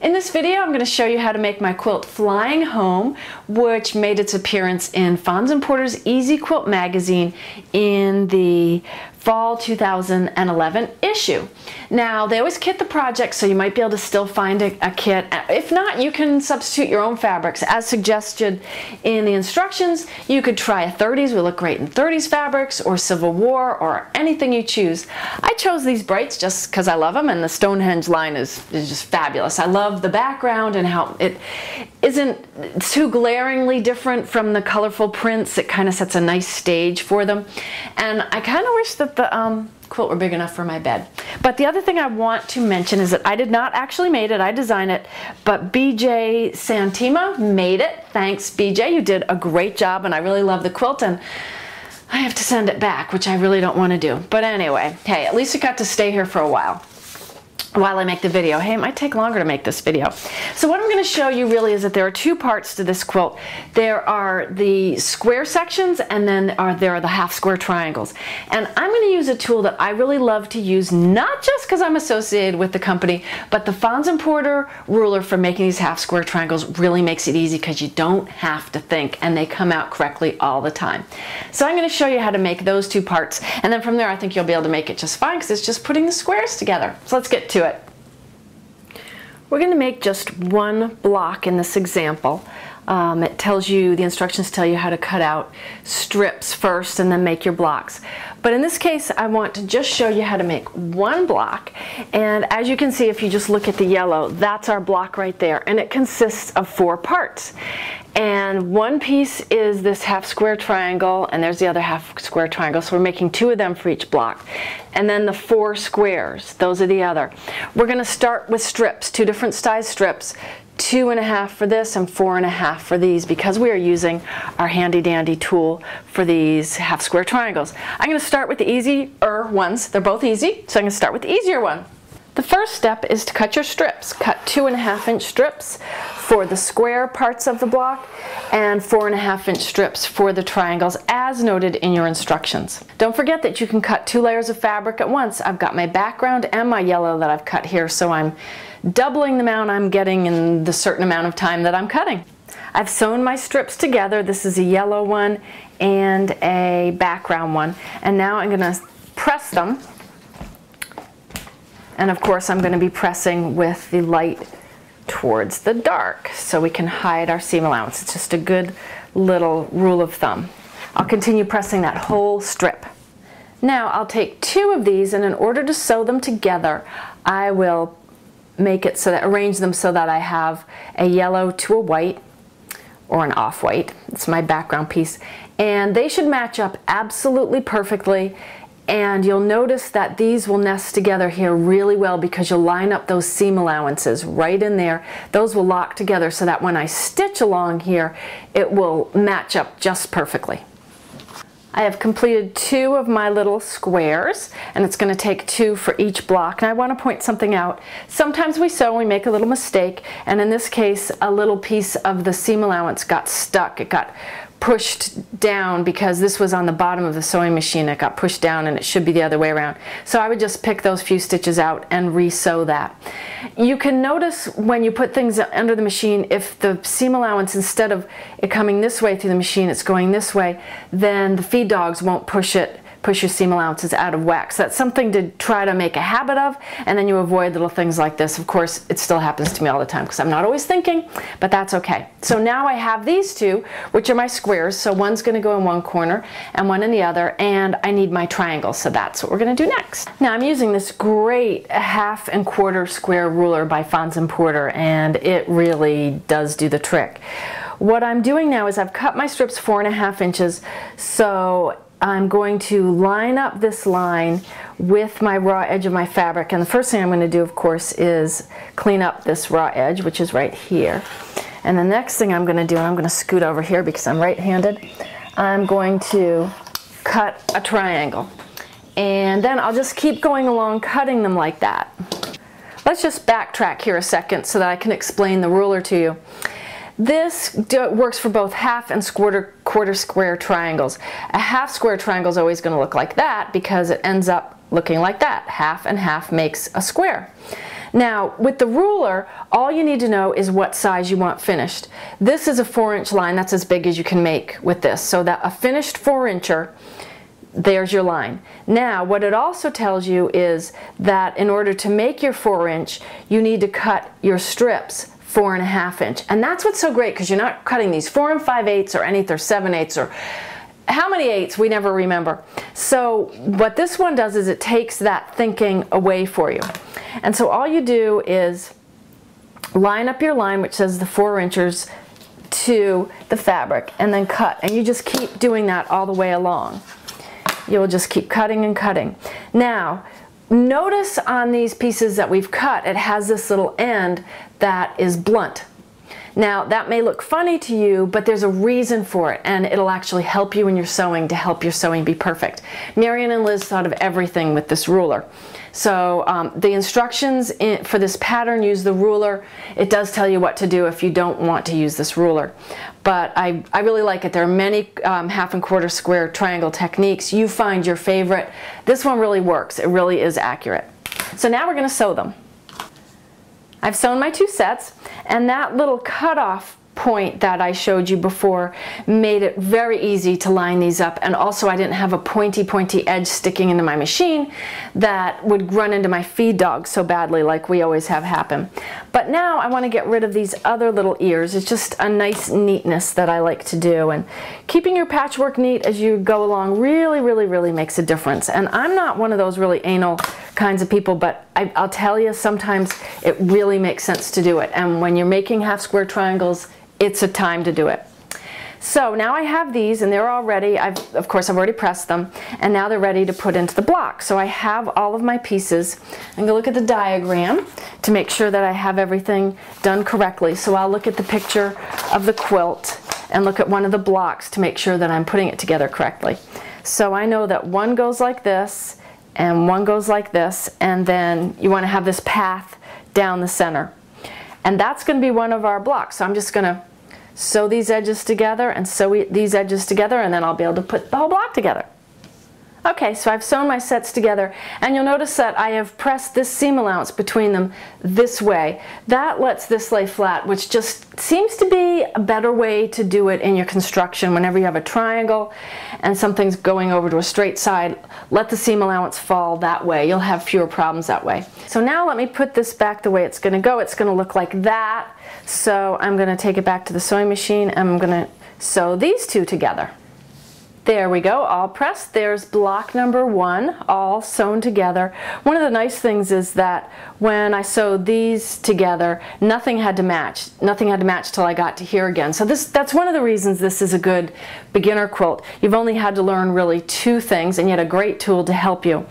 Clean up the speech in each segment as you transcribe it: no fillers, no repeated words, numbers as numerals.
In this video, I'm going to show you how to make my quilt Flying Home, which made its appearance in Fons and Porter's Easy Quilt magazine in the fall 2011 issue. Now, they always kit the project, so you might be able to still find a kit. If not, you can substitute your own fabrics. As suggested in the instructions, you could try a 30s, will look great in 30s fabrics, or Civil War, or anything you choose. I chose these brights just because I love them, and the Stonehenge line is just fabulous. I love the background and how it isn't too glaringly different from the colorful prints. It kind of sets a nice stage for them. And I kind of wish that the quilt were big enough for my bed. But the other thing I want to mention is that I did not actually make it, I designed it, but BJ Santima made it. Thanks, BJ, you did a great job, and I really love the quilt, and I have to send it back, which I really don't want to do. But anyway, hey, at least it got to stay here for a while I make the video. Hey, it might take longer to make this video. So what I'm going to show you really is that there are two parts to this quilt. There are the square sections, and then there are the half square triangles. And I'm going to use a tool that I really love to use, not just because I'm associated with the company, but the Fons and Porter ruler for making these half square triangles really makes it easy because you don't have to think, and they come out correctly all the time. So I'm going to show you how to make those two parts, and then from there I think you'll be able to make it just fine because it's just putting the squares together. So let's get to it. We're going to make just one block in this example. It tells you, the instructions tell you how to cut out strips first and then make your blocks. But in this case, I want to just show you how to make one block. And as you can see, if you just look at the yellow, that's our block right there. And it consists of 4 parts. And one piece is this half square triangle, and there's the other half square triangle, so we're making 2 of them for each block. And then the 4 squares, those are the other. We're going to start with strips, 2 different size strips, 2.5 for this and 4.5 for these, because we are using our handy dandy tool for these half square triangles. I'm going to start with the easier ones. They're both easy, so I'm going to start with the easier one. The first step is to cut your strips. Cut 2.5-inch strips for the square parts of the block and 4.5-inch strips for the triangles as noted in your instructions. Don't forget that you can cut 2 layers of fabric at once. I've got my background and my yellow that I've cut here, so I'm doubling the amount I'm getting in the certain amount of time that I'm cutting. I've sewn my strips together. This is a yellow one and a background one, and now I'm going to press them. And of course I'm going to be pressing with the light towards the dark so we can hide our seam allowance. It's just a good little rule of thumb. I'll continue pressing that whole strip. Now I'll take 2 of these, and in order to sew them together, I will make it so that, arrange them so that I have a yellow to a white or an off-white. It's my background piece. And they should match up absolutely perfectly. And you'll notice that these will nest together here really well because you'll line up those seam allowances right in there. Those will lock together so that when I stitch along here, it will match up just perfectly. I have completed 2 of my little squares, and it's going to take 2 for each block. And I want to point something out. Sometimes we sew and we make a little mistake, and in this case a little piece of the seam allowance got stuck. It got pushed down because this was on the bottom of the sewing machine. It got pushed down, and it should be the other way around. So I would just pick those few stitches out and re-sew that. You can notice when you put things under the machine, if the seam allowance, instead of it coming this way through the machine, it's going this way, then the feed dogs won't push your seam allowances out of whack. So that's something to try to make a habit of, and then you avoid little things like this. Of course, it still happens to me all the time because I'm not always thinking, but that's okay. So now I have these 2, which are my squares. So one's going to go in one corner and one in the other, and I need my triangle. So that's what we're going to do next. Now I'm using this great 1/2 and 1/4 square ruler by Fons and Porter, and it really does do the trick. What I'm doing now is I've cut my strips 4.5 inches, so I'm going to line up this line with my raw edge of my fabric, and the first thing I'm going to do, of course, is clean up this raw edge, which is right here. And the next thing I'm going to do, and I'm going to scoot over here because I'm right-handed, I'm going to cut a triangle. And then I'll just keep going along cutting them like that. Let's just backtrack here a second so that I can explain the ruler to you. This works for both half and quarter square triangles. A half square triangle is always going to look like that because it ends up looking like that. Half and half makes a square. Now, with the ruler, all you need to know is what size you want finished. This is a 4-inch line. That's as big as you can make with this. So that a finished 4-incher, there's your line. Now, what it also tells you is that in order to make your 4-inch, you need to cut your strips 4.5 inch. And that's what's so great, because you're not cutting these 4 5/8 or anything, or 7/8 or how many eighths we never remember. So what this one does is it takes that thinking away for you. And so all you do is line up your line, which says the 4 inches, to the fabric, and then cut. And you just keep doing that all the way along. You'll just keep cutting and cutting. Now, notice on these pieces that we've cut, it has this little end that is blunt. Now, that may look funny to you, but there's a reason for it, and it'll actually help you when you're sewing, to help your sewing be perfect. Marion and Liz thought of everything with this ruler. So the instructions for this pattern use the ruler. It does tell you what to do if you don't want to use this ruler. But I really like it. There are many 1/2 and 1/4 square triangle techniques. You find your favorite. This one really works. It really is accurate. So now we're going to sew them. I've sewn my 2 sets, and that little cutoff point that I showed you before made it very easy to line these up, and also I didn't have a pointy edge sticking into my machine that would run into my feed dog so badly, like we always have happen. But now I want to get rid of these other little ears. It's just a nice neatness that I like to do, and keeping your patchwork neat as you go along really makes a difference. And I'm not one of those really anal kinds of people, but I'll tell you, sometimes it really makes sense to do it. And when you're making 1/2 square triangles, it's a time to do it. So now I have these, and they're all ready. Of course, I've already pressed them, and now they're ready to put into the block. So I have all of my pieces. I'm going to look at the diagram to make sure that I have everything done correctly. So I'll look at the picture of the quilt and look at one of the blocks to make sure that I'm putting it together correctly. So I know that one goes like this, and one goes like this, and then you want to have this path down the center. And that's going to be one of our blocks. So I'm just going to sew these edges together and sew these edges together, and then I'll be able to put the whole block together. Okay, so I've sewn my sets together, and you'll notice that I have pressed this seam allowance between them this way. That lets this lay flat, which just seems to be a better way to do it in your construction. Whenever you have a triangle and something's going over to a straight side, let the seam allowance fall that way. You'll have fewer problems that way. So now let me put this back the way it's going to go. It's going to look like that. So I'm going to take it back to the sewing machine, and I'm going to sew these two together. There we go, all pressed. There's block number 1, all sewn together. One of the nice things is that when I sewed these together, nothing had to match. Nothing had to match till I got to here again. So that's one of the reasons this is a good beginner quilt. You've only had to learn really 2 things, and you had a great tool to help you.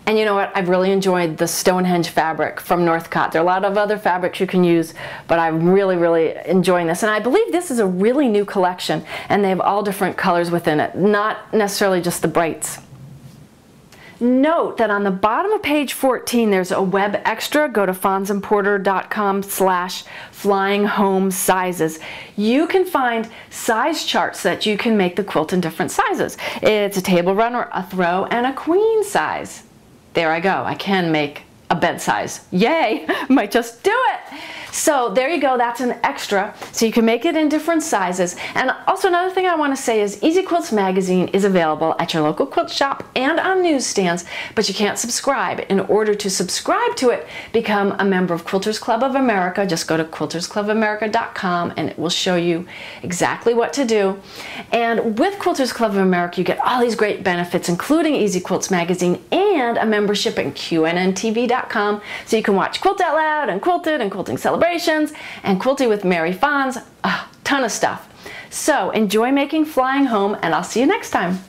And you know what? I've really enjoyed the Stonehenge fabric from Northcott. There are a lot of other fabrics you can use, but I'm really enjoying this. And I believe this is a really new collection, and they have all different colors within it, not necessarily just the brights. Note that on the bottom of page 14 there's a web extra. Go to fonsandporter.com/flyinghomesizes. You can find size charts that you can make the quilt in different sizes. It's a table runner, a throw, and a queen size. There I go. I can make a bed size. Yay! Might just do it. So there you go. That's an extra. So you can make it in different sizes. And also another thing I want to say is Easy Quilts magazine is available at your local quilt shop and on newsstands, but you can't subscribe. In order to subscribe to it, become a member of Quilters Club of America. Just go to quiltersclubofamerica.com and it will show you exactly what to do. And with Quilters Club of America, you get all these great benefits, including Easy Quilts magazine and a membership at QNNTV.com, so you can watch Quilt Out Loud and Quilted and Quilting Celebrations and Quilting with Mary Fons, a ton of stuff. So enjoy making Flying Home, and I'll see you next time.